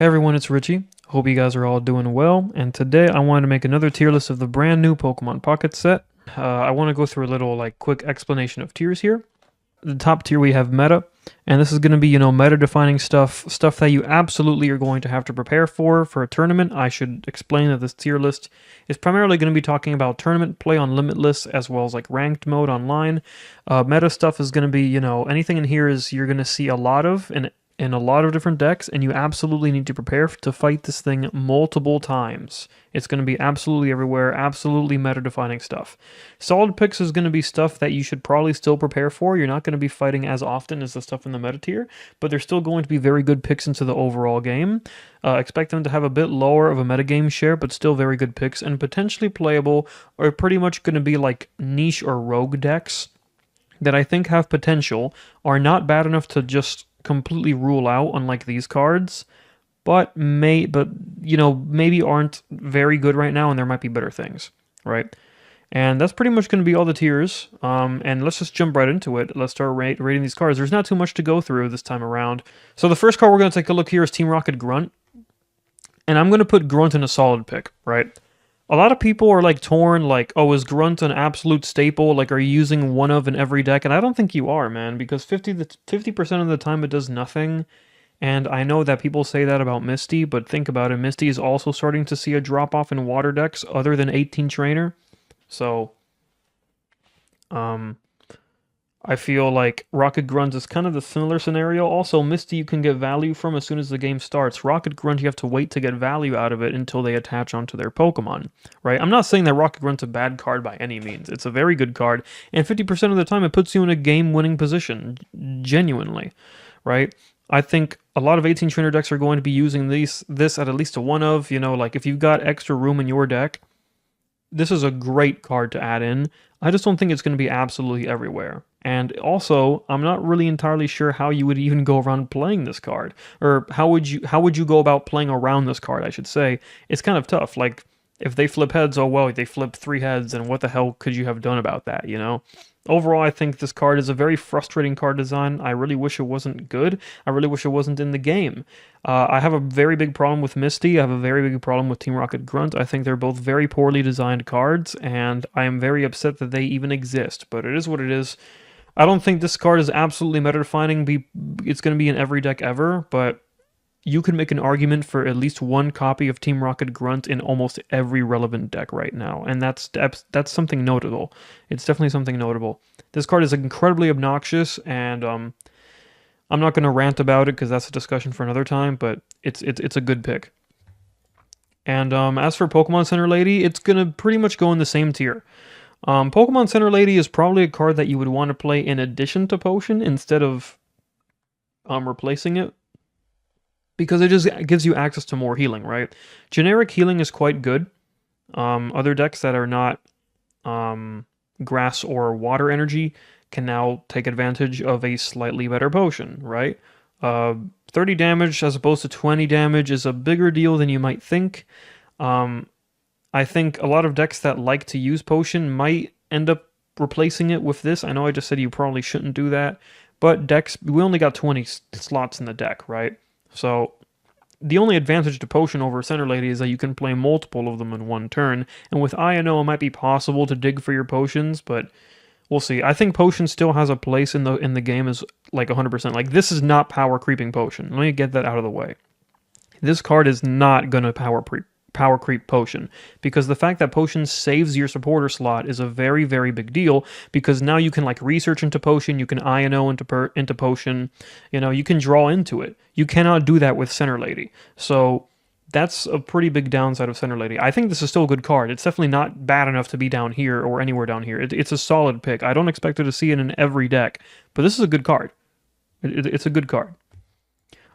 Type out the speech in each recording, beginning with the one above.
Hey everyone, it's Richie. Hope you guys are all doing well, and today I wanted to make another tier list of the brand new Pokemon Pocket set. I want to go through a little quick explanation of tiers here. The top tier we have meta, and this is going to be, meta defining stuff that you absolutely are going to have to prepare for a tournament. I should explain that this tier list is primarily going to be talking about tournament play on Limitless as well as ranked mode online. Meta stuff is going to be, anything in here is you're going to see a lot of, and in a lot of different decks, and you absolutely need to prepare to fight this thing multiple times. It's going to be absolutely everywhere, absolutely meta-defining stuff. Solid picks is going to be stuff that you should probably still prepare for. You're not going to be fighting as often as the stuff in the meta tier, but they're still going to be very good picks into the overall game. Expect them to have a bit lower of a metagame share, but still very good picks, and potentially playable, or pretty much going to be niche or rogue decks that I think have potential, are not bad enough to just completely rule out, unlike these cards, but maybe aren't very good right now, and there might be better things, right? And that's pretty much going to be all the tiers. And let's just jump right into it. Let's start rating these cards. There's not too much to go through this time around. So the first card we're going to take a look here is Team Rocket Grunt, and I'm going to put Grunt in a solid pick, right? A lot of people are torn, oh, is Grunt an absolute staple? Are you using one of in every deck? And I don't think you are, man, because 50% of the time it does nothing. And I know that people say that about Misty, but think about it. Misty is also starting to see a drop-off in water decks other than 18 Trainer. So, I feel like Rocket Grunt is kind of the similar scenario. Also, Misty you can get value from as soon as the game starts. Rocket Grunt you have to wait to get value out of it until they attach onto their Pokemon, right? I'm not saying that Rocket Grunt's a bad card by any means. It's a very good card, and 50% of the time it puts you in a game-winning position, genuinely, right? I think a lot of 18 Trainer decks are going to be using this at least a one of, if you've got extra room in your deck, this is a great card to add in. I just don't think it's going to be absolutely everywhere. And also, I'm not really entirely sure how you would even go around playing this card. Or how would you go about playing around this card, I should say. It's kind of tough. If they flip heads, oh well, they flip 3 heads, and what the hell could you have done about that, Overall, I think this card is a very frustrating card design. I really wish it wasn't good. I really wish it wasn't in the game. I have a very big problem with Misty. I have a very big problem with Team Rocket Grunt. I think they're both very poorly designed cards, and I am very upset that they even exist. But it is what it is. I don't think this card is absolutely meta-defining. It's going to be in every deck ever, but you can make an argument for at least one copy of Team Rocket Grunt in almost every relevant deck right now, and that's something notable. It's definitely something notable. This card is incredibly obnoxious, and I'm not going to rant about it because that's a discussion for another time, but it's a good pick. And as for Pokemon Center Lady, it's going to pretty much go in the same tier. Pokemon Center Lady is probably a card that you would want to play in addition to Potion instead of replacing it, because it just gives you access to more healing, right? Generic healing is quite good. Other decks that are not grass or water energy can now take advantage of a slightly better potion, right? 30 damage as opposed to 20 damage is a bigger deal than you might think. I think a lot of decks that like to use potion might end up replacing it with this. I know I just said you probably shouldn't do that, but decks, we only got 20 slots in the deck, right? So the only advantage to Potion over Center Lady is that you can play multiple of them in one turn, and with INO it might be possible to dig for your potions, but we'll see. I think Potion still has a place in the game as 100%. This is not power creeping Potion. Let me get that out of the way. This card is not gonna power creep Potion, because the fact that Potion saves your supporter slot is a very, very big deal, because now you can research into Potion, you can INO into Potion, you can draw into it. You cannot do that with Center Lady. So that's a pretty big downside of Center Lady. I think this is still a good card. It's definitely not bad enough to be down here or anywhere down here. It's a solid pick. I don't expect to see it in every deck, but this is a good card. It's a good card.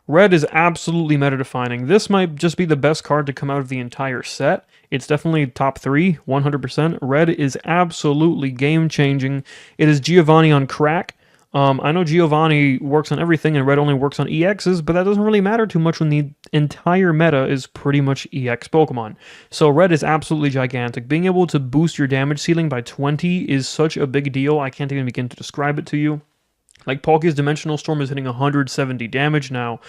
Red is absolutely meta-defining. This might just be the best card to come out of the entire set. It's definitely top 3, 100%. Red is absolutely game-changing. It is Giovanni on crack. I know Giovanni works on everything and Red only works on EXs, but that doesn't really matter too much when the entire meta is pretty much EX Pokemon. So Red is absolutely gigantic. Being able to boost your damage ceiling by 20 is such a big deal, I can't even begin to describe it to you. Palkia's Dimensional Storm is hitting 170 damage now.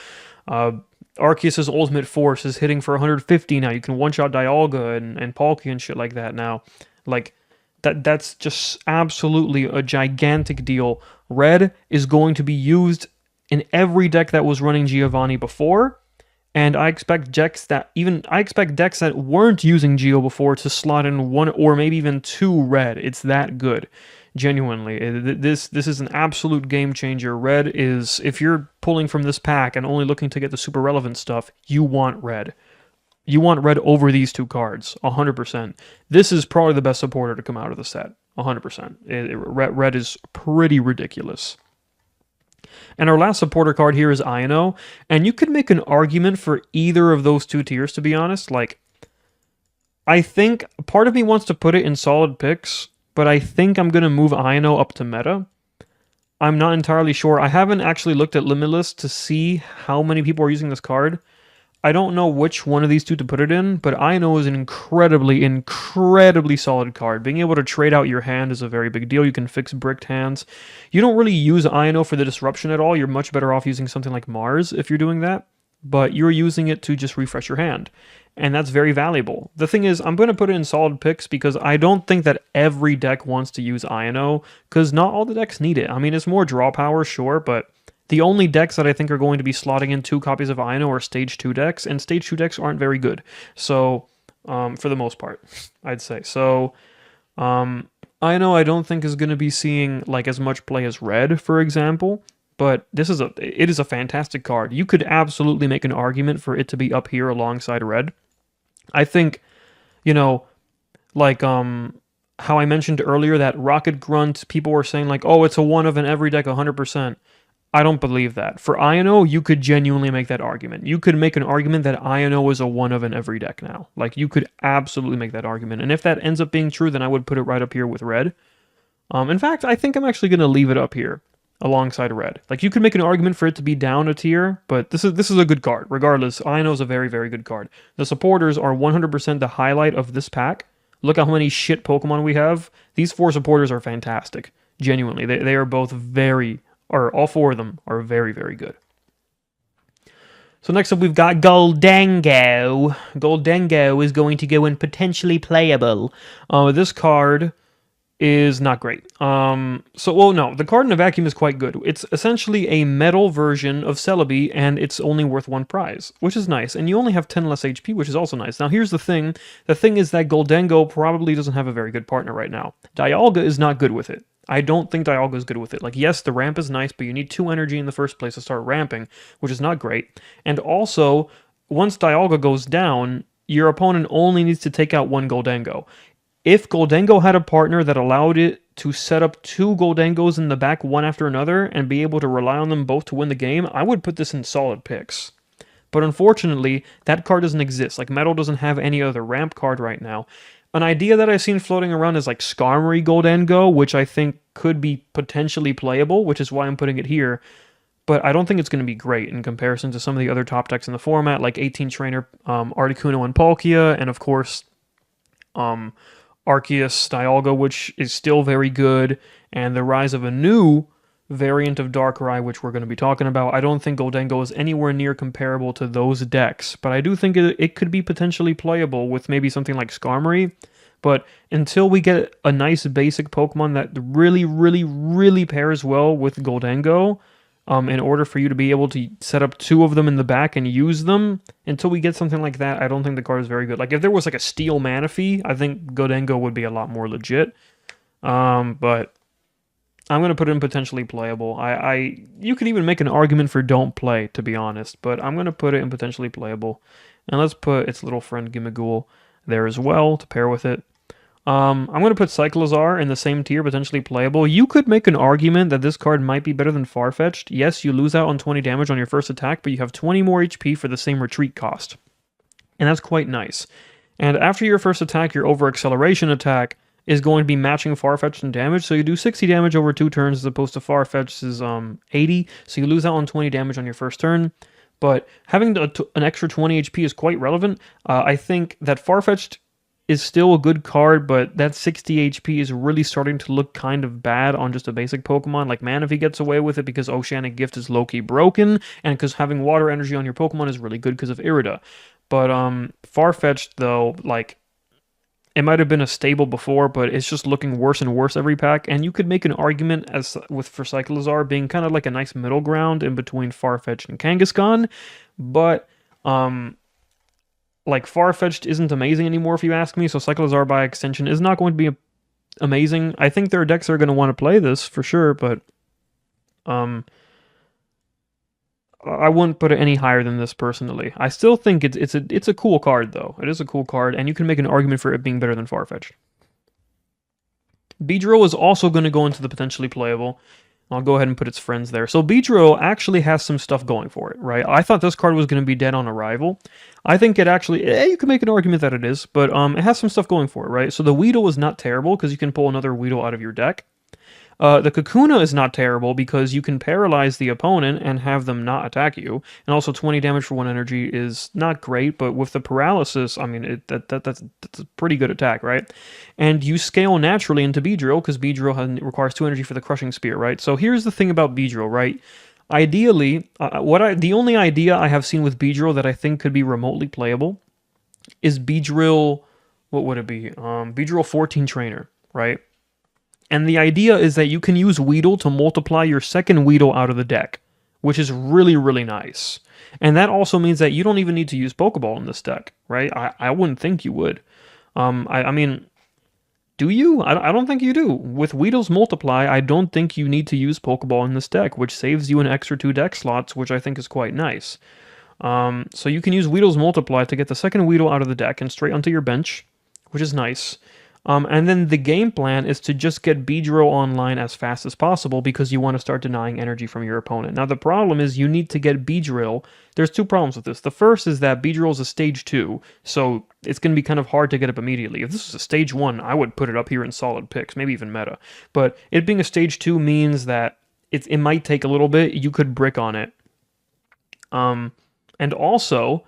Arceus's Ultimate Force is hitting for 150 now. You can one-shot Dialga and Palkia and shit like that now. Like, that's just absolutely a gigantic deal. Red is going to be used in every deck that was running Giovanni before, and I expect decks that weren't using Geo before to slot in one or maybe even two red. It's that good. Genuinely, this is an absolute game changer. Red is, if you're pulling from this pack and only looking to get the super relevant stuff, you want red. You want red over these two cards, 100%. This is probably the best supporter to come out of the set, 100%. Red is pretty ridiculous. And our last supporter card here is Ino, and you could make an argument for either of those two tiers, to be honest. Like, I think part of me wants to put it in solid picks, but I think I'm going to move Ino up to meta. I'm not entirely sure. I haven't actually looked at Limitless to see how many people are using this card. I don't know which one of these two to put it in, but Ino is an incredibly solid card. Being able to trade out your hand is a very big deal. You can fix bricked hands. You don't really use Ino for the disruption at all. You're much better off using something like Mars if you're doing that, but you're using it to just refresh your hand, and that's very valuable. The thing is, I'm going to put it in solid picks because I don't think that every deck wants to use Ino, because not all the decks need it. I mean, it's more draw power, sure, but the only decks that I think are going to be slotting in 2 copies of Ino are Stage 2 decks, and Stage 2 decks aren't very good. So, for the most part, I'd say. So, Ino I don't think is going to be seeing like as much play as Red, for example, but it is a fantastic card. You could absolutely make an argument for it to be up here alongside Red. I think, you know, like how I mentioned earlier that Rocket Grunt, people were saying like, oh, it's a one of in every deck 100%. I don't believe that. For Ino, you could genuinely make that argument. You could make an argument that Ino is a one of in every deck now. Like, you could absolutely make that argument. And if that ends up being true, then I would put it right up here with Red. In fact, I think I'm actually going to leave it up here alongside Red. Like, you could make an argument for it to be down a tier, but this is a good card. Regardless, Ino is a very, very good card. The supporters are 100% the highlight of this pack. Look how many shit Pokemon we have. These 4 supporters are fantastic. Genuinely. They are both all 4 of them are very, very good. So next up we've got Goldengo. Goldengo is going to go in potentially playable. This card is not great. The card in a vacuum is quite good. It's essentially a metal version of Celebi, and it's only worth 1 prize, which is nice. And you only have 10 less HP, which is also nice. Now here's the thing. The thing is that Goldengo probably doesn't have a very good partner right now. Dialga is not good with it. I don't think Dialga is good with it. Like, yes, the ramp is nice, but you need 2 energy in the first place to start ramping, which is not great. And also, once Dialga goes down, your opponent only needs to take out 1 Goldengo. If Goldengo had a partner that allowed it to set up 2 Goldengos in the back one after another and be able to rely on them both to win the game, I would put this in solid picks. But unfortunately, that card doesn't exist. Like, Metal doesn't have any other ramp card right now. An idea that I've seen floating around is like Skarmory Goldengo, which I think could be potentially playable, which is why I'm putting it here. But I don't think it's going to be great in comparison to some of the other top decks in the format, like 18 Trainer, Articuno, and Palkia, and of course, Arceus, Dialga, which is still very good, and the rise of a new variant of Darkrai, which we're going to be talking about. I don't think Goldengo is anywhere near comparable to those decks, but I do think it could be potentially playable with maybe something like Skarmory. But until we get a nice basic Pokemon that really pairs well with Goldengo, in order for you to be able to set up 2 of them in the back and use them, until we get something like that, I don't think the card is very good. Like, if there was like a Steel Manaphy, I think Goldengo would be a lot more legit. But I'm going to put it in potentially playable. You could even make an argument for don't play, to be honest, but I'm going to put it in potentially playable. And let's put its little friend Gimmighoul there as well to pair with it. I'm going to put Cyclizar in the same tier, potentially playable. You could make an argument that this card might be better than Farfetch'd. Yes, you lose out on 20 damage on your first attack, but you have 20 more HP for the same retreat cost. And that's quite nice. And after your first attack, your over-acceleration attack is going to be matching Farfetch'd in damage, so you do 60 damage over 2 turns as opposed to Farfetch'd's 80, so you lose out on 20 damage on your first turn. But having an extra 20 HP is quite relevant. I think that Farfetch'd is still a good card, but that 60 HP is really starting to look kind of bad on just a basic Pokemon. Like Manaphy gets away with it because Oceanic Gift is low-key broken, and because having water energy on your Pokemon is really good because of Irida. But Farfetch'd though, like it might have been a stable before, but it's just looking worse and worse every pack. And you could make an argument as with for Cyclizar being kind of like a nice middle ground in between Farfetch'd and Kangaskhan, but like Farfetch'd isn't amazing anymore if you ask me, so Cyclizar by extension is not going to be amazing. I think there are decks that are going to want to play this for sure, but um I wouldn't put it any higher than this personally. I still think it's a cool card though. It is a cool card, and you can make an argument for it being better than Farfetch'd. Beedrill is also going to go into the potentially playable. I'll go ahead and put its friends there. So Beedrill actually has some stuff going for it, right? I thought this card was going to be dead on arrival. I think it actually, you can make an argument that it is, but it has some stuff going for it, right? So the Weedle is not terrible because you can pull another Weedle out of your deck. The Kakuna is not terrible because you can paralyze the opponent and have them not attack you. And also 20 damage for 1 energy is not great, but with the paralysis, I mean, that's a pretty good attack, right? And you scale naturally into Beedrill because Beedrill requires 2 energy for the Crushing Spear, right? So here's the thing about Beedrill, right? Ideally, the only idea I have seen with Beedrill that I think could be remotely playable is Beedrill, what would it be? Beedrill 14 Trainer, right? And the idea is that you can use Weedle to multiply your second Weedle out of the deck, which is really, really nice. And that also means that you don't even need to use Pokeball in this deck, right? I wouldn't think you would. I mean, do you? I don't think you do. With Weedle's Multiply, I don't think you need to use Pokeball in this deck, which saves you an extra 2 deck slots, which I think is quite nice. So you can use Weedle's Multiply to get the second Weedle out of the deck and straight onto your bench, which is nice. And then the game plan is to just get Beedrill online as fast as possible because you want to start denying energy from your opponent. Now the problem is you need to get Beedrill. There's 2 problems with this. The first is that Beedrill is a stage 2, so it's going to be kind of hard to get up immediately. If this was a stage 1, I would put it up here in solid picks, maybe even meta. But it being a stage 2 means that it might take a little bit. You could brick on it. And also,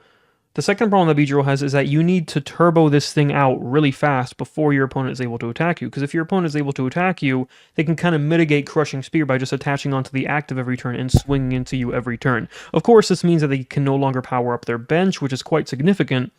the second problem that Beedrill has is that you need to turbo this thing out really fast before your opponent is able to attack you. Because if your opponent is able to attack you, they can kind of mitigate Crushing Spear by just attaching onto the active every turn and swinging into you every turn. Of course, this means that they can no longer power up their bench, which is quite significant.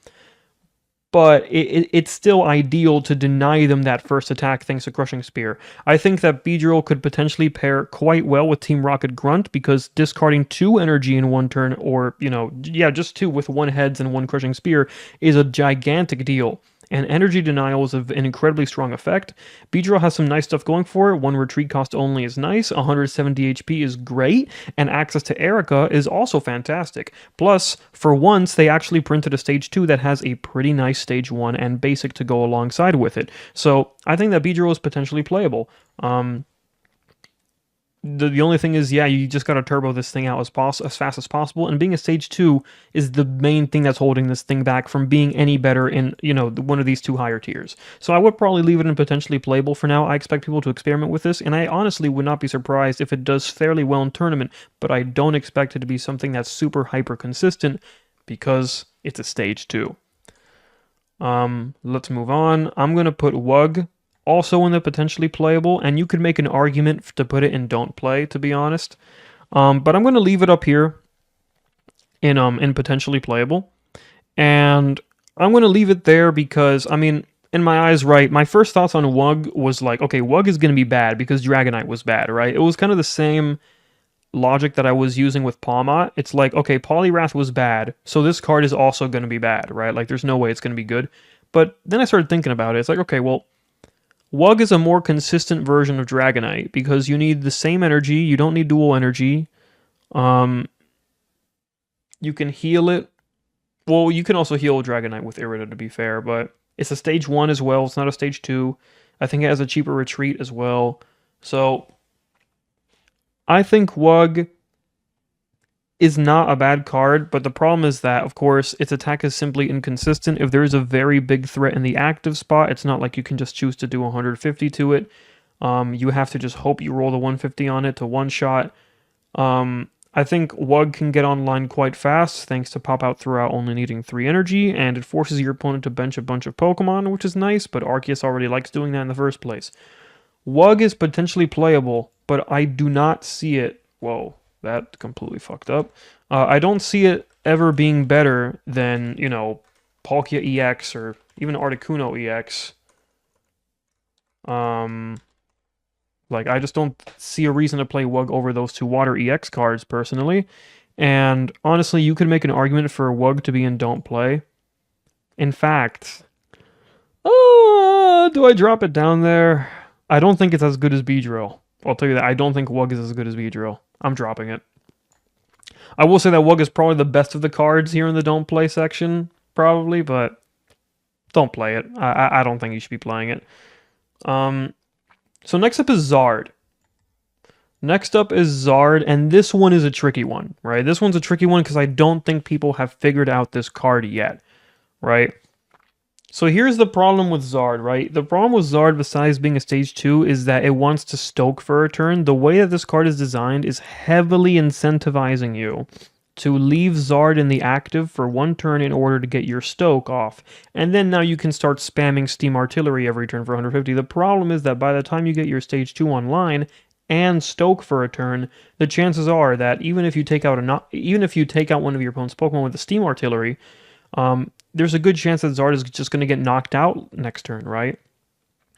But it's still ideal to deny them that first attack thanks to Crushing Spear. I think that Beedrill could potentially pair quite well with Team Rocket Grunt because discarding 2 energy in 1 turn, or, just 2 with 1 Heads and 1 Crushing Spear is a gigantic deal. And energy denial is an incredibly strong effect. Beedrill has some nice stuff going for it. 1 retreat cost only is nice. 170 HP is great. And access to Erica is also fantastic. Plus, for once, they actually printed a stage 2 that has a pretty nice stage 1 and basic to go alongside with it. So I think that Beedrill is potentially playable. The only thing is, you just got to turbo this thing out as fast as possible, and being a stage 2 is the main thing that's holding this thing back from being any better in, one of these 2 higher tiers. So I would probably leave it in potentially playable for now. I expect people to experiment with this, and I honestly would not be surprised if it does fairly well in tournament, but I don't expect it to be something that's super hyper consistent because it's a stage 2. Let's move on. I'm going to put Wug also in the potentially playable, and you could make an argument to put it in don't play, to be honest. But I'm going to leave it up here in potentially playable. And I'm going to leave it there because, I mean, in my eyes, right, my first thoughts on Wug was like, okay, Wug is going to be bad because Dragonite was bad, right? It was kind of the same logic that I was using with Pawmot. It's like, okay, Poliwrath was bad, so this card is also going to be bad, right? Like, there's no way it's going to be good. But then I started thinking about it. It's like, okay, well, Wug is a more consistent version of Dragonite because you need the same energy. You don't need dual energy. You can heal it. Well, you can also heal Dragonite with Irida, to be fair, but it's a stage 1 as well. It's not a stage 2. I think it has a cheaper retreat as well. So I think Wug is not a bad card, but the problem is that, of course, its attack is simply inconsistent. If there is a very big threat in the active spot, it's not like you can just choose to do 150 to it. You have to just hope you roll the 150 on it to one-shot. I think Wug can get online quite fast thanks to pop out throughout only needing 3 energy, and it forces your opponent to bench a bunch of Pokemon, which is nice, but Arceus already likes doing that in the first place. Wug is potentially playable, but I do not see it. Whoa, that completely fucked up. I don't see it ever being better than, Palkia EX or even Articuno EX. Um, I just don't see a reason to play Wug over those two Water EX cards, personally. And honestly, you could make an argument for Wug to be in Don't Play. In fact, do I drop it down there? I don't think it's as good as Beedrill. I'll tell you that. I don't think Wug is as good as Beedrill. I'm dropping it. I will say that Wug is probably the best of the cards here in the Don't Play section, probably, but don't play it. I don't think you should be playing it. So next up is Zard. Next up is Zard, and this one is a tricky one, right? This one's a tricky one because I don't think people have figured out this card yet, right? So here's the problem with Zard, right? The problem with Zard, besides being a stage 2, is that it wants to stoke for a turn. The way that this card is designed is heavily incentivizing you to leave Zard in the active for 1 turn in order to get your stoke off. And then now you can start spamming Steam Artillery every turn for 150. The problem is that by the time you get your stage 2 online and stoke for a turn, the chances are that even if you take out one of your opponent's Pokemon with the Steam Artillery, there's a good chance that Zard is just going to get knocked out next turn, right?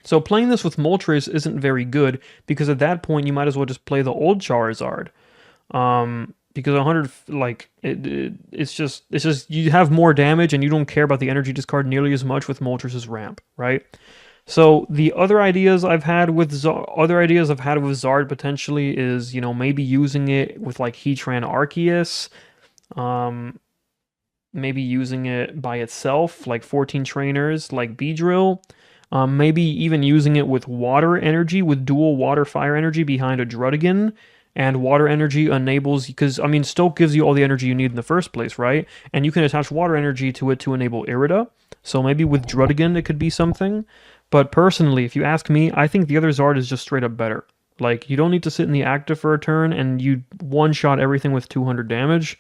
So playing this with Moltres isn't very good, because at that point you might as well just play the old Charizard. Because 100, it's just you have more damage and you don't care about the energy discard nearly as much with Moltres' ramp, right? So the other ideas I've had with Zard potentially is, maybe using it with like Heatran Arceus, maybe using it by itself, like 14 trainers, like Beedrill. Maybe even using it with water energy, with dual water fire energy behind a Druddigon. And water energy enables, because, Stoke gives you all the energy you need in the first place, right? And you can attach water energy to it to enable Irida. So maybe with Druddigon it could be something. But personally, if you ask me, I think the other Zard is just straight up better. Like, you don't need to sit in the active for a turn, and you one-shot everything with 200 damage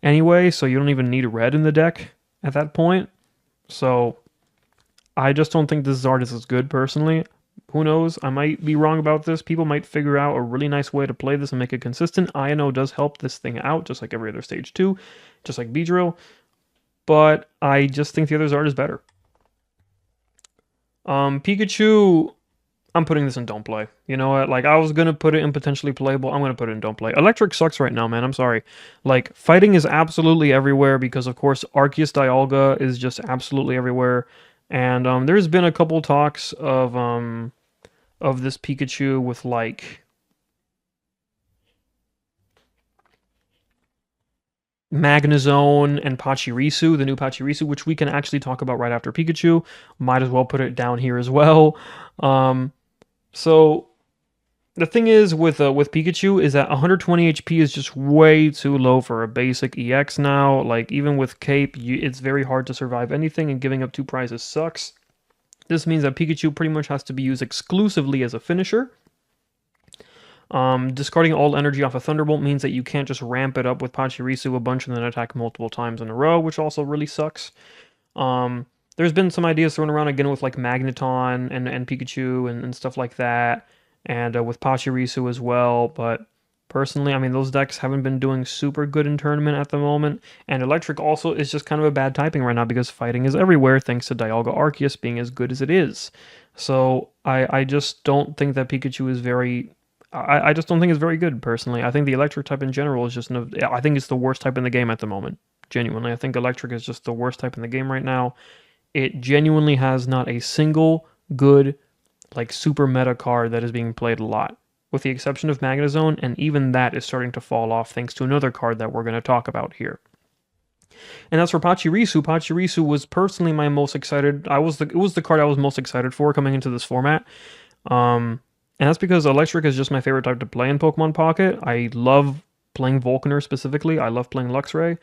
anyway, so you don't even need red in the deck at that point. So I just don't think this Zard is as good, personally. Who knows? I might be wrong about this. People might figure out a really nice way to play this and make it consistent. INO does help this thing out, just like every other stage 2, just like Beedrill. But I just think the other Zard is better. Pikachu, I'm putting this in Don't Play. You know what? Like, I was going to put it in potentially playable. I'm going to put it in Don't Play. Electric sucks right now, man. I'm sorry. Like, fighting is absolutely everywhere because, of course, Arceus Dialga is just absolutely everywhere. And there's been a couple talks of this Pikachu with, like, Magnezone and Pachirisu, the new Pachirisu, which we can actually talk about right after Pikachu. Might as well put it down here as well. So the thing is with Pikachu is that 120 HP is just way too low for a basic EX now. Like, even with Cape, it's very hard to survive anything, and giving up 2 prizes sucks. This means that Pikachu pretty much has to be used exclusively as a finisher. Discarding all energy off a Thunderbolt means that you can't just ramp it up with Pachirisu a bunch and then attack multiple times in a row, which also really sucks. There's been some ideas thrown around again with like Magneton and Pikachu and stuff like that, and with Pachirisu as well, but personally, those decks haven't been doing super good in tournament at the moment, and Electric also is just kind of a bad typing right now because fighting is everywhere thanks to Dialga Arceus being as good as it is. So I just don't think that Pikachu is very... I just don't think it's very good, personally. I think the Electric type in general is just... I think it's the worst type in the game at the moment. Genuinely. I think Electric is just the worst type in the game right now. It genuinely has not a single good, like, super meta card that is being played a lot. With the exception of Magnezone, and even that is starting to fall off thanks to another card that we're going to talk about here. And as for Pachirisu, Pachirisu was personally my most excited... It was the card I was most excited for coming into this format. And that's because Electric is just my favorite type to play in Pokemon Pocket. I love playing Volcaner specifically. I love playing Luxray.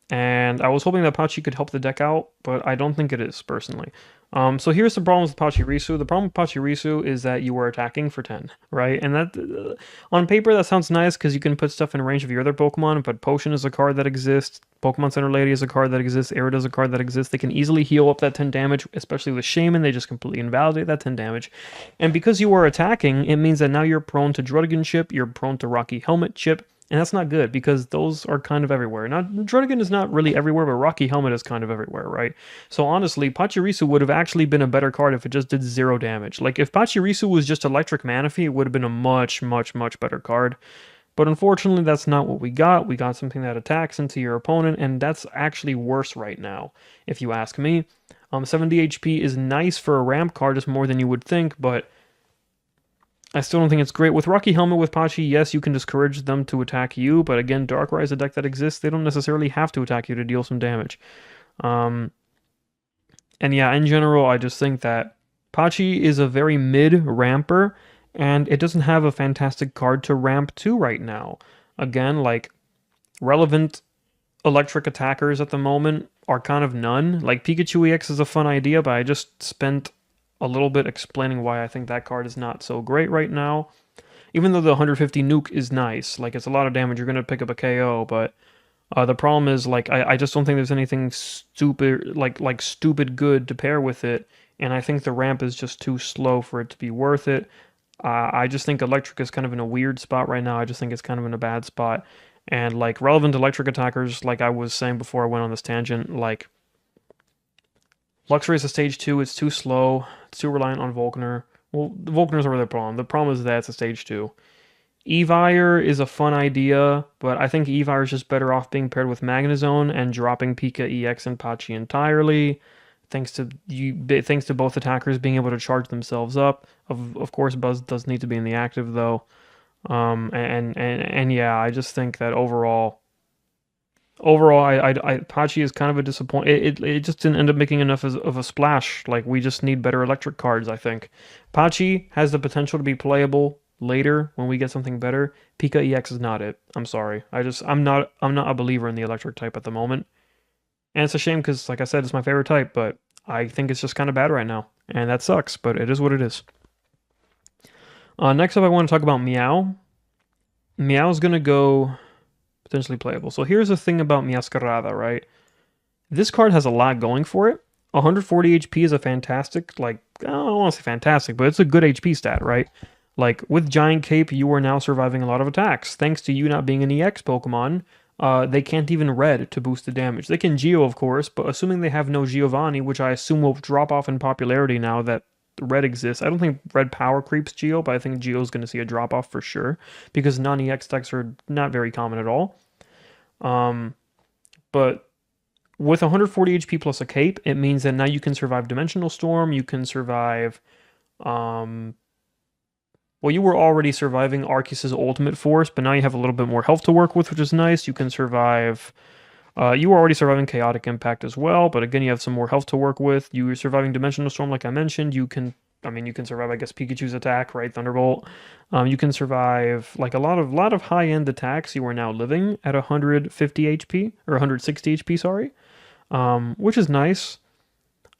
And I was hoping that Pachi could help the deck out, but I don't think it is, personally. So here's the problem with Pachirisu. The problem with Pachirisu is that you are attacking for 10, right? And that, on paper, that sounds nice because you can put stuff in range of your other Pokemon, but Potion is a card that exists, Pokemon Center Lady is a card that exists, Arid is a card that exists. They can easily heal up that 10 damage, especially with Shaman. They just completely invalidate that 10 damage. And because you are attacking, it means that now you're prone to Druddigon chip, you're prone to Rocky Helmet chip, and that's not good because those are kind of everywhere. Now, Druddigon is not really everywhere, but Rocky Helmet is kind of everywhere, right? So honestly, Pachirisu would have actually been a better card if it just did 0 damage. Like, if Pachirisu was just Electric Manaphy, it would have been a much, much, much better card. But unfortunately, that's not what we got. We got something that attacks into your opponent, and that's actually worse right now, if you ask me. 70 HP is nice for a ramp card, just more than you would think, but I still don't think it's great. With Rocky Helmet with Pachi, yes, you can discourage them to attack you, but again, Darkrai is a deck that exists. They don't necessarily have to attack you to deal some damage. And yeah, in general, I just think that Pachi is a very mid-ramper, and it doesn't have a fantastic card to ramp to right now. Again, like, relevant electric attackers at the moment are kind of none. Like, Pikachu EX is a fun idea, but I just spent a little bit explaining why I think that card is not so great right now. Even though the 150 nuke is nice, like, it's a lot of damage, you're going to pick up a KO, but the problem is, like, I just don't think there's anything stupid, like stupid good to pair with it, and I think the ramp is just too slow for it to be worth it. I just think electric is kind of in a weird spot right now. I just think it's kind of in a bad spot. And, like, relevant electric attackers, like I was saying before I went on this tangent, like, Luxray is a stage 2, it's too slow, it's too reliant on Volkner. Well, the Volkners are the problem. The problem is that it's a stage 2. Evire is a fun idea, but I think Evire is just better off being paired with Magnezone and dropping Pika EX and Pachi entirely. Thanks to both attackers being able to charge themselves up. Of course, Buzz does need to be in the active though. And yeah, I just think that overall, Pachi is kind of a disappointment. It just didn't end up making enough of a splash. Like, we just need better electric cards, I think. Pachi has the potential to be playable later when we get something better. Pika EX is not it. I'm sorry. I'm not a believer in the electric type at the moment. And it's a shame because, like I said, it's my favorite type, but I think it's just kind of bad right now. And that sucks, but it is what it is. Next up, I want to talk about Meow. Meow's going to go potentially playable. So here's the thing about Meowscarada, right? This card has a lot going for it. 140 HP is a fantastic, like, I don't want to say fantastic, but it's a good HP stat, right? Like, with Giant Cape, you are now surviving a lot of attacks. Thanks to you not being an EX Pokemon, they can't even Red to boost the damage. They can Geo, of course, but assuming they have no Giovanni, which I assume will drop off in popularity now that Red exists. I don't think Red power creeps Geo, but I think Geo is going to see a drop off for sure because non-EX decks are not very common at all. But with 140 HP plus a cape, it means that now you can survive Dimensional Storm, you can survive, well, you were already surviving Arceus's Ultimate Force, but now you have a little bit more health to work with, which is nice. You can survive, you were already surviving Chaotic Impact as well, but again, you have some more health to work with. You were surviving Dimensional Storm, like I mentioned. You can survive, I guess, Pikachu's attack, right? Thunderbolt. You can survive, like, a lot of high-end attacks. You are now living at 150 HP, or 160 HP, sorry, which is nice.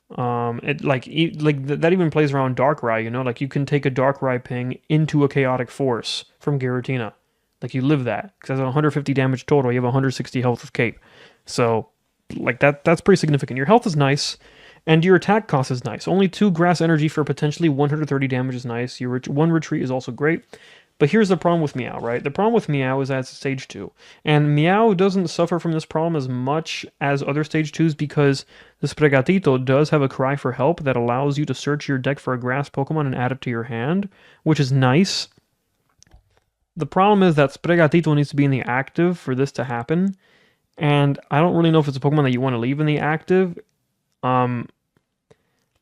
That even plays around Darkrai, you know? Like, you can take a Darkrai ping into a Chaotic Force from Giratina. Like, you live that, because that's 150 damage total. You have 160 health with Cape. So, like, that's pretty significant. Your health is nice, and your attack cost is nice. Only 2 Grass Energy for potentially 130 damage is nice. Your 1 Retreat is also great. But here's the problem with Meow, right? The problem with Meow is that it's a stage 2. And Meow doesn't suffer from this problem as much as other stage 2s because the Spregatito does have a cry for help that allows you to search your deck for a grass Pokemon and add it to your hand, which is nice. The problem is that Spregatito needs to be in the active for this to happen. And I don't really know if it's a Pokemon that you want to leave in the active.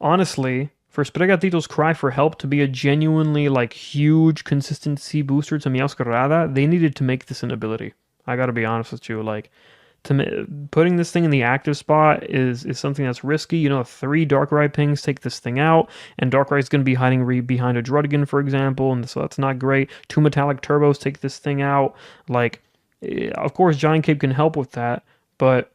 Honestly, for Spregatito's cry for help to be a genuinely, like, huge consistency booster to Meowscarada, they needed to make this an ability. I gotta be honest with you, like, putting this thing in the active spot is something that's risky. You know, 3 Darkrai pings take this thing out, and Darkrai's going to be hiding behind a Druddigon, for example, and so that's not great. 2 Metallic Turbos take this thing out. Like, of course, Giant Cape can help with that, but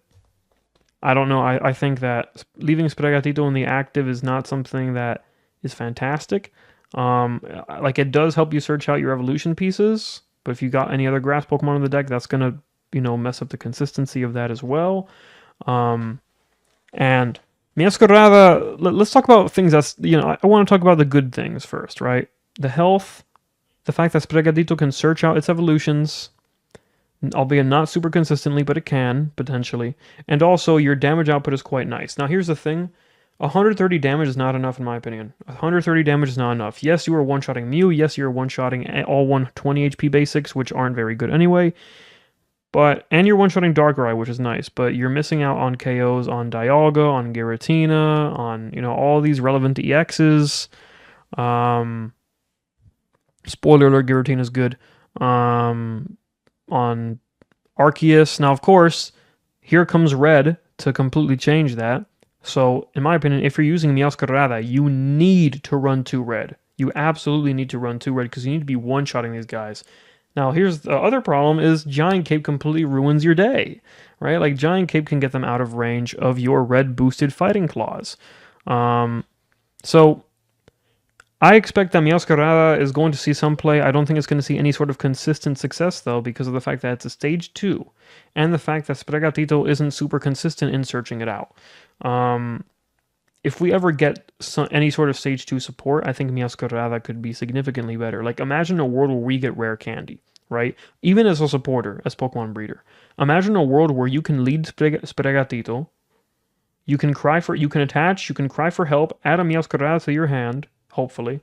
I don't know. I think that leaving Spregatito in the active is not something that is fantastic. Like it does help you search out your evolution pieces, but if you got any other grass Pokemon in the deck, that's gonna, mess up the consistency of that as well. Um, and Miascarada, let's talk about things that's, I want to talk about the good things first, right? The health, the fact that Spregadito can search out its evolutions, albeit not super consistently, but it can, potentially. And also, your damage output is quite nice. Now, here's the thing. 130 damage is not enough in my opinion. 130 damage is not enough. Yes, you are one-shotting Mew. Yes, you are one-shotting all 120 HP basics, which aren't very good anyway. And you're one-shotting Darkrai, which is nice, but you're missing out on KOs on Dialga, on Giratina, on, all these relevant EXs. Um, Spoiler alert, Giratina's good. On Arceus. Now, of course, here comes Red to completely change that. So, in my opinion, if you're using Meowscarada, you need to run 2 Red. You absolutely need to run 2 Red because you need to be one-shotting these guys. Now, here's the other problem is Giant Cape completely ruins your day, right? Like, Giant Cape can get them out of range of your red-boosted Fighting Claws. So, I expect that Meowscarada is going to see some play. I don't think it's going to see any sort of consistent success, though, because of the fact that it's a stage 2, and the fact that Spregatito isn't super consistent in searching it out. If we ever get any sort of stage 2 support, I think Meowscarada could be significantly better. Like, imagine a world where we get rare candy, right? Even as a supporter, as Pokemon breeder. Imagine a world where you can lead Spregatito, you can attach, you can cry for help, add a Meowscarada to your hand, hopefully.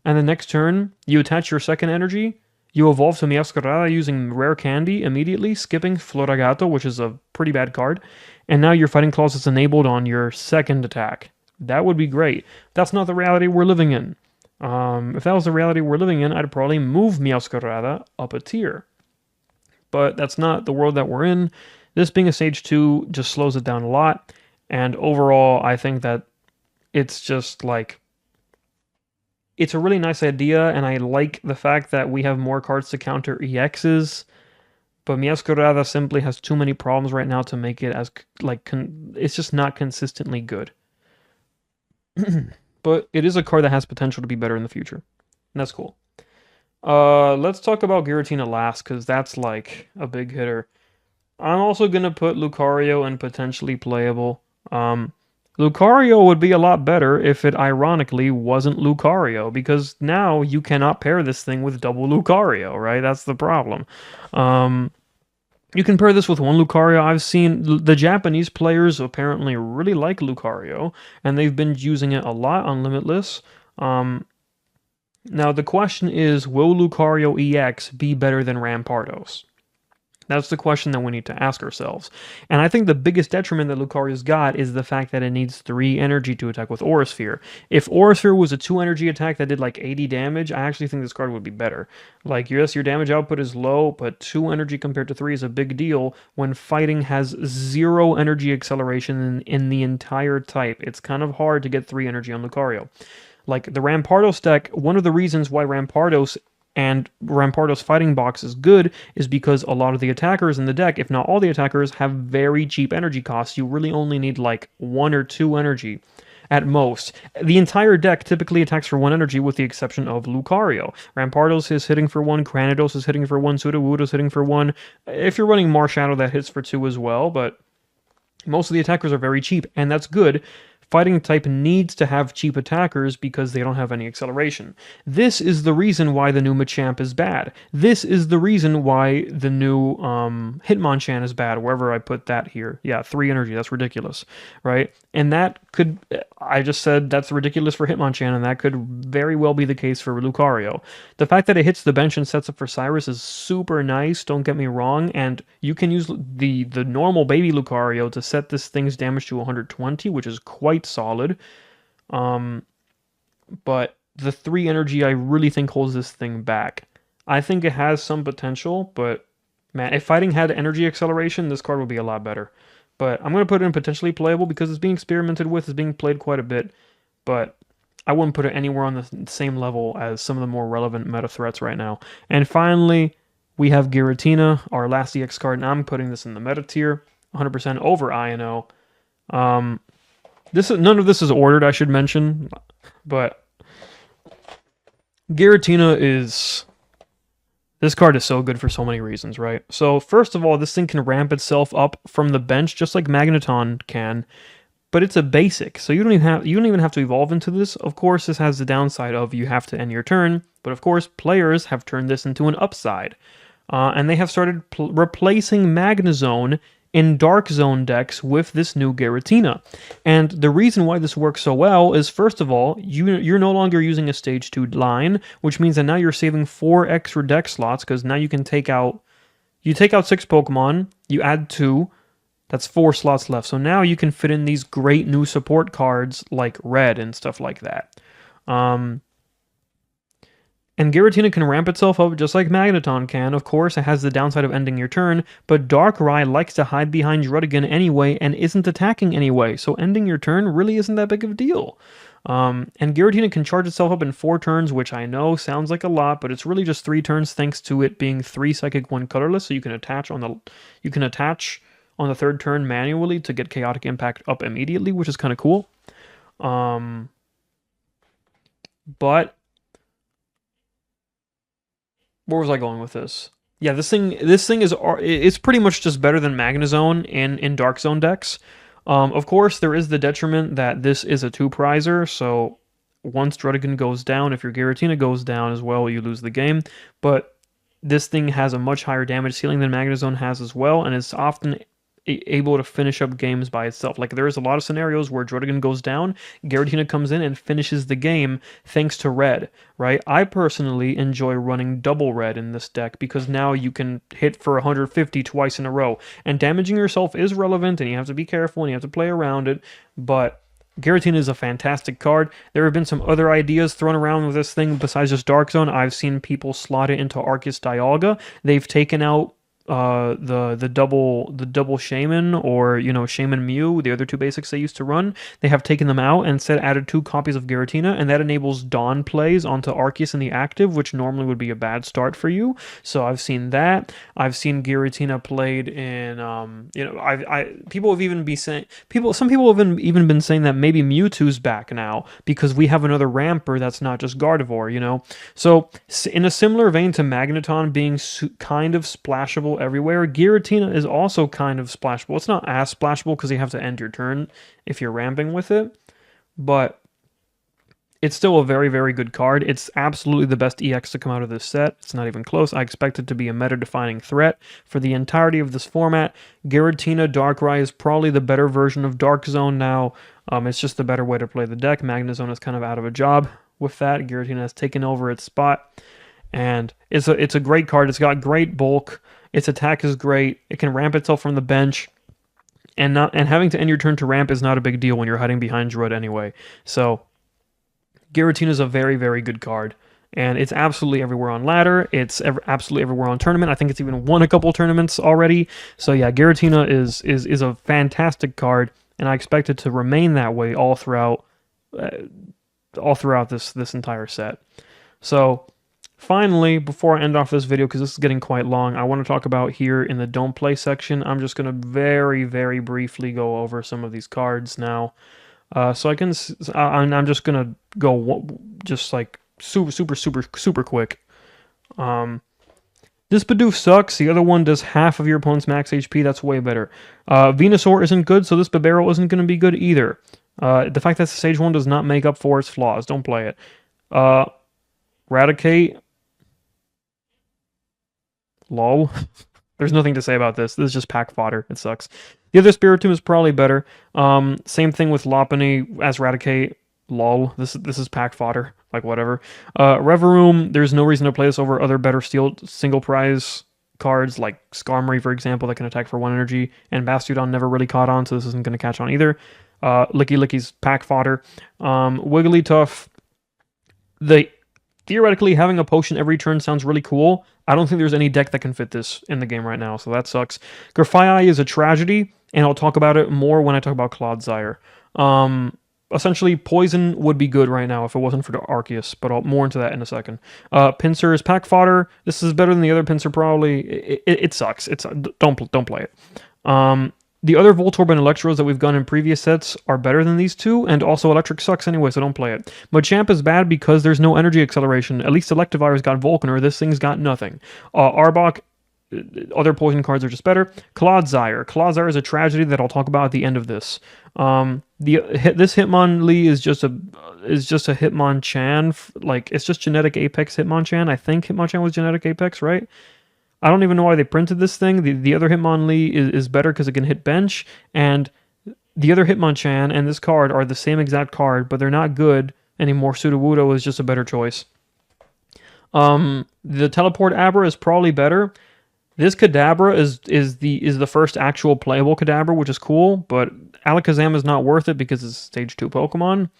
And the next turn, you attach your second energy, you evolve to Meowscarada using Rare Candy immediately, skipping Floragato, which is a pretty bad card, and now your Fighting Claws is enabled on your second attack. That would be great. That's not the reality we're living in. If that was the reality we're living in, I'd probably move Meowscarada up a tier. But that's not the world that we're in. This being a stage 2 just slows it down a lot, and overall, I think that it's just like it's a really nice idea, and I like the fact that we have more cards to counter EXs, but Meowscarada simply has too many problems right now to make it as, it's just not consistently good. But it is a card that has potential to be better in the future, and that's cool. Let's talk about Giratina last, because that's, like, a big hitter. I'm also going to put Lucario in potentially playable. Lucario would be a lot better if it ironically wasn't Lucario, because now you cannot pair this thing with double Lucario, right? That's the problem. You can pair this with one Lucario. I've seen the Japanese players apparently really like Lucario, and they've been using it a lot on Limitless. Now the question is, will Lucario EX be better than Rampardos? That's the question that we need to ask ourselves. And I think the biggest detriment that Lucario's got is the fact that it needs 3 energy to attack with Aura Sphere. If Aura Sphere was a 2 energy attack that did like 80 damage, I actually think this card would be better. Like, yes, your damage output is low, but 2 energy compared to 3 is a big deal when fighting has 0 energy acceleration in the entire type. It's kind of hard to get 3 energy on Lucario. Like, the Rampardos deck, one of the reasons why Rampardos and Rampardos Fighting Box is good is because a lot of the attackers in the deck, if not all the attackers, have very cheap energy costs. You really only need like 1 or 2 energy at most. The entire deck typically attacks for 1 energy with the exception of Lucario. Rampardos is hitting for 1, Granados is hitting for 1, Sudowoodo is hitting for 1. If you're running Marshadow, that hits for 2 as well, but most of the attackers are very cheap, and that's good. Fighting type needs to have cheap attackers because they don't have any acceleration. This is the reason why the new Machamp is bad. This is the reason why the new Hitmonchan is bad, wherever I put that here. Yeah, 3 energy, that's ridiculous, right? And that could, I just said that's ridiculous for Hitmonchan, and that could very well be the case for Lucario. The fact that it hits the bench and sets up for Cyrus is super nice, don't get me wrong, and you can use the normal baby Lucario to set this thing's damage to 120, which is quite solid. But the 3 energy I really think holds this thing back. I think it has some potential, but man, if fighting had energy acceleration, this card would be a lot better. But I'm going to put it in potentially playable because it's being experimented with, it's being played quite a bit, but I wouldn't put it anywhere on the same level as some of the more relevant meta threats right now. And finally, we have Giratina, our last EX card, and I'm putting this in the meta tier, 100% over INO. Um, none of this is ordered, I should mention, but Giratina is this card is so good for so many reasons, right? So first of all, this thing can ramp itself up from the bench just like Magneton can, but it's a basic, so you don't even have to evolve into this. Of course, this has the downside of you have to end your turn, but of course, players have turned this into an upside. And they have started replacing Magnezone in Dark Zone decks with this new Giratina. And the reason why this works so well is, first of all, you're no longer using a Stage 2 line, which means that now you're saving 4 extra deck slots, because now you can take out 6 Pokemon, you add 2, that's 4 slots left. So now you can fit in these great new support cards like Red and stuff like that. And Giratina can ramp itself up just like Magneton can. Of course, it has the downside of ending your turn, but Darkrai likes to hide behind Druddigon anyway and isn't attacking anyway, so ending your turn really isn't that big of a deal. And Giratina can charge itself up in 4 turns, which I know sounds like a lot, but it's really just 3 turns thanks to it being 3 Psychic, 1 Colorless, so you can attach on the 3rd turn manually to get Chaotic Impact up immediately, which is kind of cool. But where was I going with this? Yeah, this thing is it's pretty much just better than Magnezone in Dark Zone decks. Of course, there is the detriment that this is a 2-prizer, so once Druddigon goes down, if your Giratina goes down as well, you lose the game. But this thing has a much higher damage ceiling than Magnezone has as well, and is often able to finish up games by itself. Like, there's a lot of scenarios where Druddigon goes down, Giratina comes in and finishes the game thanks to Red, right? I personally enjoy running double Red in this deck because now you can hit for 150 twice in a row, and damaging yourself is relevant, and you have to be careful, and you have to play around it, but Giratina is a fantastic card. There have been some other ideas thrown around with this thing besides just Dark Zone. I've seen people slot it into Arceus Dialga. They've taken out the double Shaman, or Shaman Mew, the other 2 basics they used to run. They have taken them out and instead added 2 copies of Giratina, and that enables Dawn plays onto Arceus in the active, which normally would be a bad start for you. So I've seen that. I've seen Giratina played in people have even been saying some people have even been saying that maybe Mewtwo's back now because we have another ramper that's not just Gardevoir. So in a similar vein to Magneton being kind of splashable everywhere, Giratina is also kind of splashable. It's not as splashable because you have to end your turn if you're ramping with it, but it's still a very, very good card. It's absolutely the best EX to come out of this set. It's not even close. I expect it to be a meta-defining threat for the entirety of this format. Giratina Darkrai is probably the better version of Dark Zone now. It's just the better way to play the deck. Magnezone is kind of out of a job with that. Giratina has taken over its spot, and it's a great card. It's got great bulk. Its attack is great. It can ramp itself from the bench, and having to end your turn to ramp is not a big deal when you're hiding behind Druid anyway. So Giratina is a very, very good card, and it's absolutely everywhere on ladder. It's absolutely everywhere on tournament. I think it's even won a couple tournaments already. So yeah, Giratina is a fantastic card, and I expect it to remain that way all throughout this entire set. So finally, before I end off this video, because this is getting quite long, I want to talk about here in the Don't Play section. I'm just going to very, very briefly go over some of these cards now. So I'm just going to go just like super quick. This Bidoof sucks. The other one does half of your opponent's max HP. That's way better. Venusaur isn't good, so this Bibarel isn't going to be good either. The fact that the Stage 1 does not make up for its flaws. Don't play it. Raticate. Lol. There's nothing to say about this. This is just pack fodder. It sucks. The other Spiritomb is probably better. Same thing with Lopunny as Raticate. Lol. This is pack fodder. Like, whatever. Reverum, there's no reason to play this over other better single prize cards like Skarmory, for example, that can attack for 1 energy, and Bastiodon never really caught on, so this isn't going to catch on either. Licky's pack fodder. Wigglytuff, theoretically, having a potion every turn sounds really cool. I don't think there's any deck that can fit this in the game right now, so that sucks. Grafaiai is a tragedy, and I'll talk about it more when I talk about Clodsire. Essentially, Poison would be good right now if it wasn't for the Arceus, but I'll more into that in a second. Pinsir is pack fodder. This is better than the other Pinsir, probably. It sucks. Don't play it. The other Voltorb and Electros that we've gone in previous sets are better than these two, and also Electric sucks anyway, so don't play it. Machamp is bad because there's no energy acceleration. At least Electivire's got Volcaner, this thing's got nothing. Arbok, other poison cards are just better. Clodsire. Clodsire is a tragedy that I'll talk about at the end of this. This Hitmonlee is just a Hitmonchan. Like, it's just Genetic Apex Hitmonchan. I think Hitmonchan was Genetic Apex, right? I don't even know why they printed this thing. The other Hitmonlee is better because it can hit bench, and the other Hitmonchan and this card are the same exact card, but they're not good anymore. Sudowoodo is just a better choice. The Teleport Abra is probably better. This Kadabra is the first actual playable Kadabra, which is cool, but Alakazam is not worth it because it's Stage 2 Pokemon.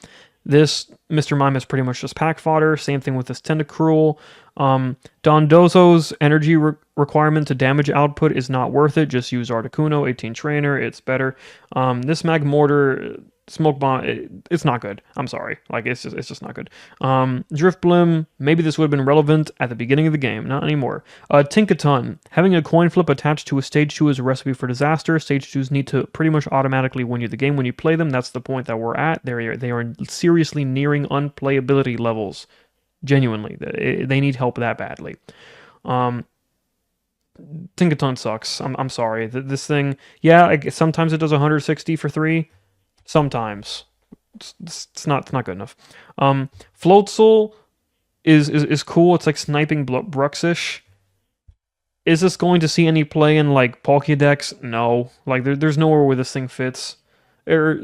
This Mr. Mime is pretty much just pack fodder. Same thing with this Tentacruel. Dondozo's energy requirement to damage output is not worth it. Just use Articuno, 18 Trainer. It's better. This Magmortar, Smoke Bomb, it's not good. I'm sorry. Like, it's just not good. Drifblim, maybe this would have been relevant at the beginning of the game. Not anymore. Tinkaton, having a coin flip attached to a Stage 2 is a recipe for disaster. Stage 2s need to pretty much automatically win you the game when you play them. That's the point that we're at. They are seriously nearing unplayability levels. Genuinely. They need help that badly. Tinkaton sucks. I'm sorry. This thing, yeah, sometimes it does 160 for 3. Sometimes. It's not good enough. Floatzel is cool. It's like sniping Bruxish. Is this going to see any play in like Pokédex? No. Like there's nowhere where this thing fits.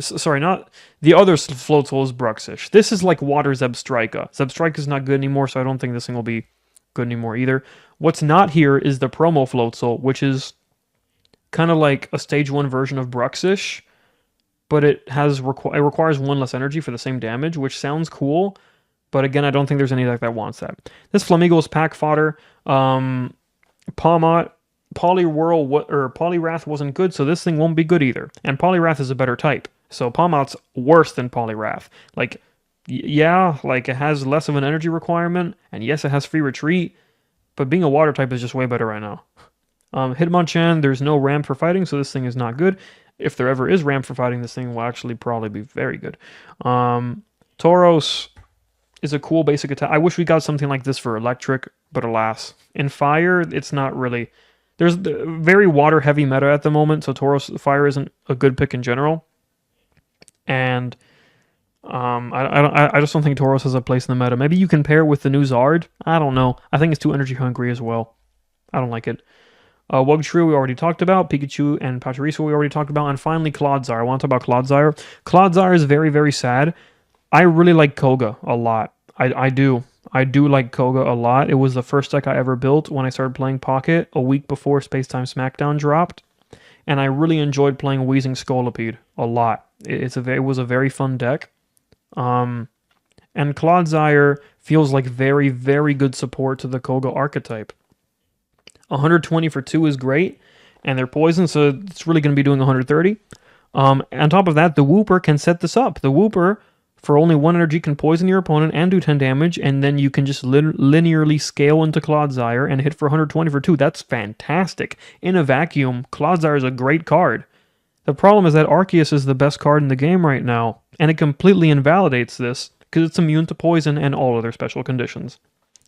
Sorry, not the other Floatzel is Bruxish. This is like Water Zebstrika. Zebstrika is not good anymore, so I don't think this thing will be good anymore either. What's not here is the promo Floatzel, which is kind of like a Stage 1 version of Bruxish, but it requires 1 less energy for the same damage, which sounds cool, but again, I don't think there's any deck that wants that. This Flamigo is pack fodder. Palmot, Poliwrath wasn't good, so this thing won't be good either. And Poliwrath is a better type, so Palmot's worse than Poliwrath. Like, yeah, like it has less of an energy requirement, and yes, it has free retreat, but being a water type is just way better right now. Hitmonchan, there's no ramp for fighting, so this thing is not good. If there ever is ramp for fighting, this thing will actually probably be very good. Tauros is a cool basic attack. I wish we got something like this for electric, but alas. In fire, it's not really... There's very water-heavy meta at the moment, so Tauros Fire isn't a good pick in general. And I just don't think Tauros has a place in the meta. Maybe you can pair it with the new Zard. I don't know. I think it's too energy hungry as well. I don't like it. Wugtrio we already talked about. Pikachu and Pachirisu we already talked about. And finally Clodsire. I want to talk about Clodsire. Clodsire is very, very sad. I really like Koga a lot. I do. I do like Koga a lot. It was the first deck I ever built when I started playing Pocket a week before Spacetime Smackdown dropped. And I really enjoyed playing Wheezing Scolipede a lot. It was a very fun deck. And Clodsire feels like very, very good support to the Koga archetype. 120 for 2 is great, and they're poison, so it's really going to be doing 130. On top of that, the Wooper can set this up. The Wooper, for only 1 energy, can poison your opponent and do 10 damage, and then you can just linearly scale into Clodsire and hit for 120 for 2. That's fantastic. In a vacuum, Clodsire is a great card. The problem is that Arceus is the best card in the game right now, and it completely invalidates this, because it's immune to poison and all other special conditions.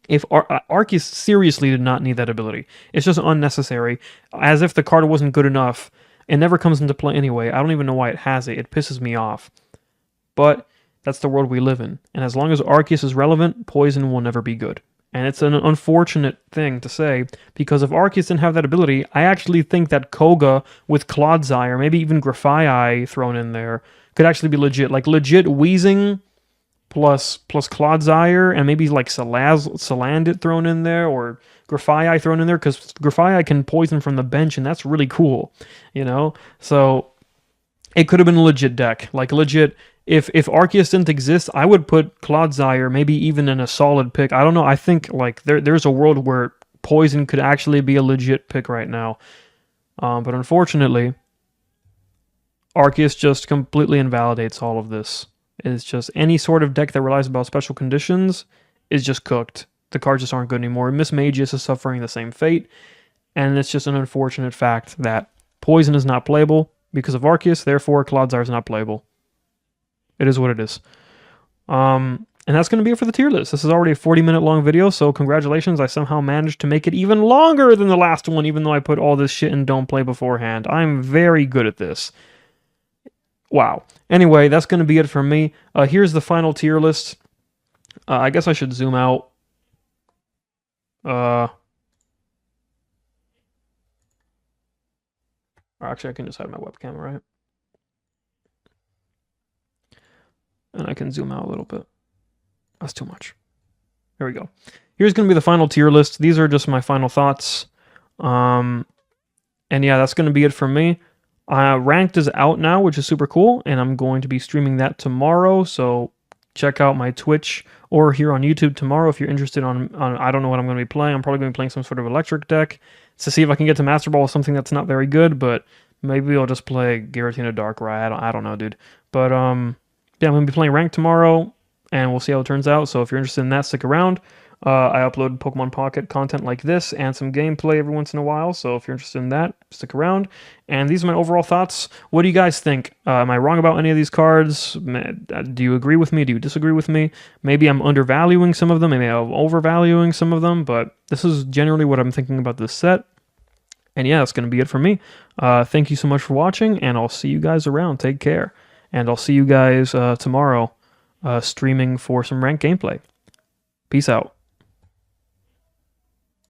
If Arceus seriously did not need that ability. It's just unnecessary, as if the card wasn't good enough. It never comes into play anyway. I don't even know why it has it. It pisses me off. But that's the world we live in. And as long as Arceus is relevant, poison will never be good. And it's an unfortunate thing to say, because if Arceus didn't have that ability, I actually think that Koga with Clodsire, maybe even Grafaiai thrown in there, could actually be legit. Like, legit Wheezing plus Clodsire, and maybe like Salandit thrown in there, or Grafaiai thrown in there, because Grafaiai can poison from the bench, and that's really cool, you know? So, it could have been a legit deck. Like, legit, if Arceus didn't exist, I would put Clodsire maybe even in a solid pick. I don't know, I think, like, there's a world where poison could actually be a legit pick right now. But unfortunately, Arceus just completely invalidates all of this. It's just any sort of deck that relies about special conditions is just cooked. The cards just aren't good anymore. Miss Magius is suffering the same fate, and it's just an unfortunate fact that poison is not playable. because of Arceus. Therefore, Clodsire is not playable. It is what it is. And that's going to be it for the tier list. This is already a 40-minute long video, so congratulations. I somehow managed to make it even longer than the last one, even though I put all this shit in Don't Play beforehand. I'm very good at this. Wow. Anyway, that's going to be it for me. Here's the final tier list. I guess I should zoom out. Or actually, I can just hide my webcam, right? And I can zoom out a little bit. That's too much. There we go. Here's going to be the final tier list. These are just my final thoughts. And yeah, that's going to be it for me. Ranked is out now, which is super cool, and I'm going to be streaming that tomorrow, so check out my Twitch or here on YouTube tomorrow if you're interested on I don't know what I'm going to be playing. I'm probably going to be playing some sort of electric deck to see if I can get to Master Ball with something that's not very good, but maybe I'll just play Giratina Darkrai. I don't know, dude. But yeah, I'm going to be playing Ranked tomorrow, and we'll see how it turns out, so if you're interested in that, stick around. I upload Pokemon Pocket content like this and some gameplay every once in a while, so if you're interested in that, stick around. And these are my overall thoughts. What do you guys think? Am I wrong about any of these cards? Do you agree with me? Do you disagree with me? Maybe I'm undervaluing some of them, maybe I'm overvaluing some of them, but this is generally what I'm thinking about this set. And yeah, that's going to be it for me. Thank you so much for watching, and I'll see you guys around. Take care. And I'll see you guys tomorrow streaming for some ranked gameplay. Peace out.